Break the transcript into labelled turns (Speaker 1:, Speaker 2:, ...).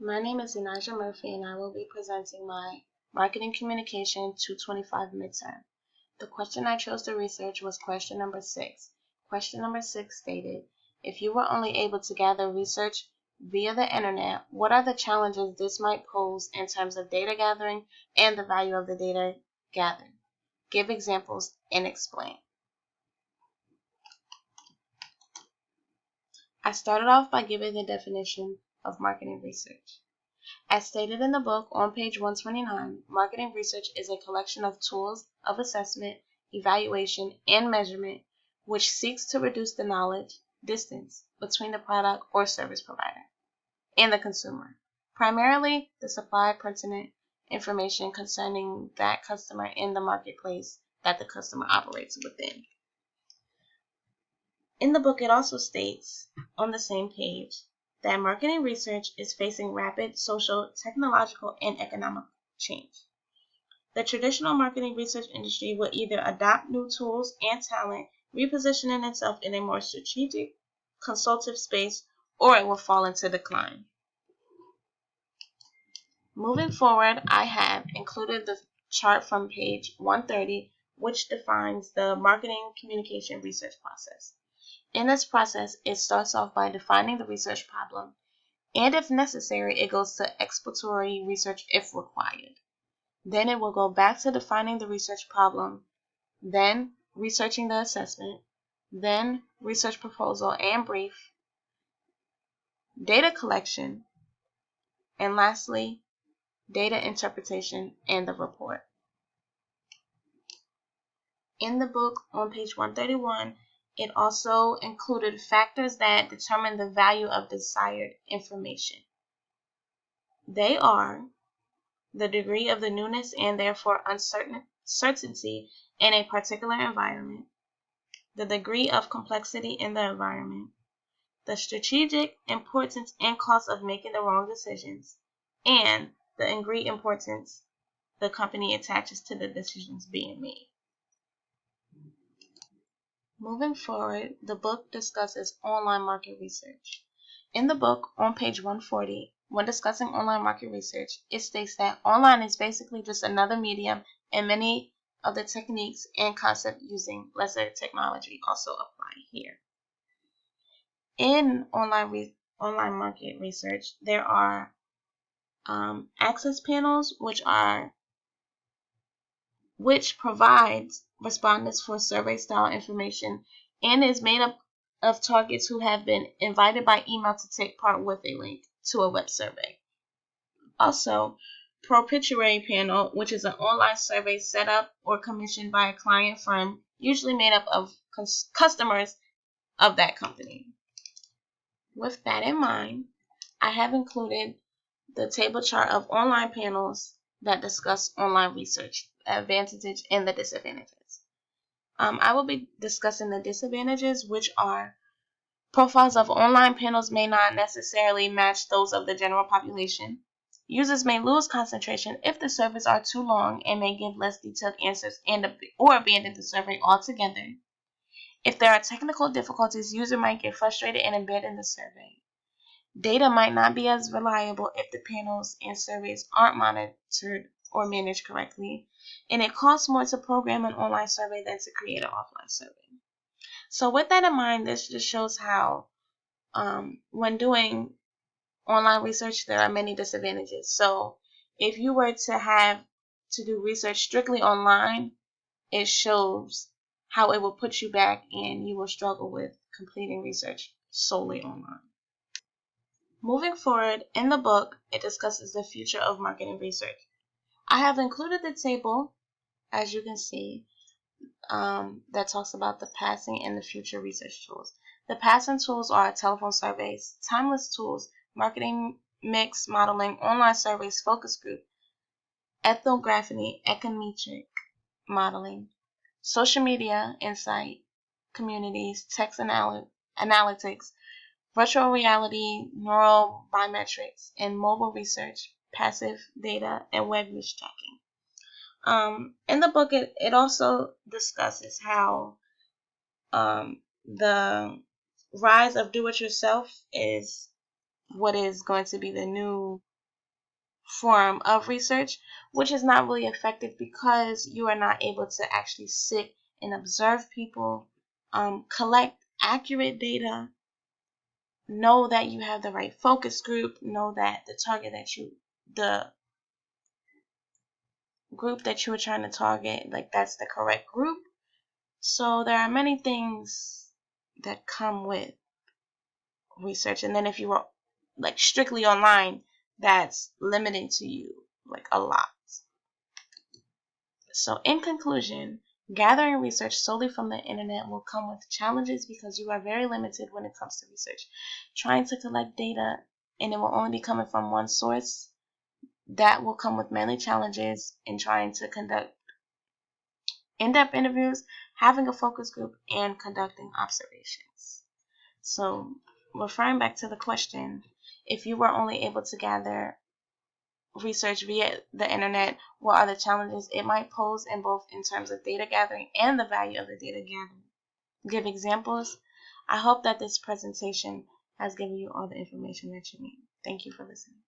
Speaker 1: My name is E-Nijah Murphy, and I will be presenting my Marketing Communication 225 midterm. The question I chose to research was question number 6. Question number 6 stated, if you were only able to gather research via the internet, what are the challenges this might pose in terms of data gathering and the value of the data gathered? Give examples and explain. I started off by giving the definition of marketing research. As stated in the book on page 129, marketing research is a collection of tools of assessment, evaluation, and measurement which seeks to reduce the knowledge distance between the product or service provider and the consumer, primarily the supply pertinent information concerning that customer in the marketplace that the customer operates within. In the book, it also states on the same page that marketing research is facing rapid social, technological, and economic change. The traditional marketing research industry will either adopt new tools and talent, repositioning itself in a more strategic, consultative space, or it will fall into decline. Moving forward, I have included the chart from page 130, which defines the marketing communication research process. In this process, it starts off by defining the research problem, and if necessary, it goes to exploratory research if required. Then it will go back to defining the research problem, then researching the assessment, then research proposal and brief, data collection, and lastly, data interpretation and the report. In the book on page 131, it also included factors that determine the value of desired information. They are the degree of the newness and therefore uncertainty in a particular environment, the degree of complexity in the environment, the strategic importance and cost of making the wrong decisions, and the degree importance the company attaches to the decisions being made. Moving forward, the book discusses online market research. In the book, on page 140, when discussing online market research, it states that online is basically just another medium, and many of the techniques and concepts using lesser technology also apply here. In online market research, there are access panels, which provides respondents for survey-style information and is made up of targets who have been invited by email to take part with a link to a web survey. Also, propitiatory panel, which is an online survey set up or commissioned by a client firm, usually made up of customers of that company. With that in mind, I have included the table chart of online panels that discuss online research, advantages and the disadvantages. I will be discussing the disadvantages, which are profiles of online panels may not necessarily match those of the general population. Users may lose concentration if the surveys are too long and may give less detailed answers or abandon the survey altogether. If there are technical difficulties, users might get frustrated and abandon the survey. Data might not be as reliable if the panels and surveys aren't monitored or managed correctly, and it costs more to program an online survey than to create an offline survey. So with that in mind, this just shows how when doing online research, there are many disadvantages. So if you were to have to do research strictly online, it shows how it will put you back and you will struggle with completing research solely online. Moving forward, in the book, it discusses the future of marketing research. I have included the table, as you can see, that talks about the passing and the future research tools. The passing tools are telephone surveys, timeless tools, marketing mix modeling, online surveys, focus group, ethnography, econometric modeling, social media insight, communities, text analytics, virtual reality, neural biometrics, and mobile research, passive data, and web use tracking. In the book, it also discusses how the rise of do-it-yourself is what is going to be the new form of research, which is not really effective because you are not able to actually sit and observe people, collect accurate data, know that you have the right focus group, know that the group that you were trying to target, like that's the correct group. So there are many things that come with research. And then if you were like strictly online, that's limiting to you like a lot. So in conclusion, gathering research solely from the internet will come with challenges because you are very limited when it comes to research. Trying to collect data and it will only be coming from one source, that will come with many challenges in trying to conduct in-depth interviews, having a focus group, and conducting observations. So, referring back to the question, if you were only able to gather research via the internet, what are the challenges it might pose in terms of data gathering and the value of the data gathering? Give examples. I hope that this presentation has given you all the information that you need. Thank you for listening.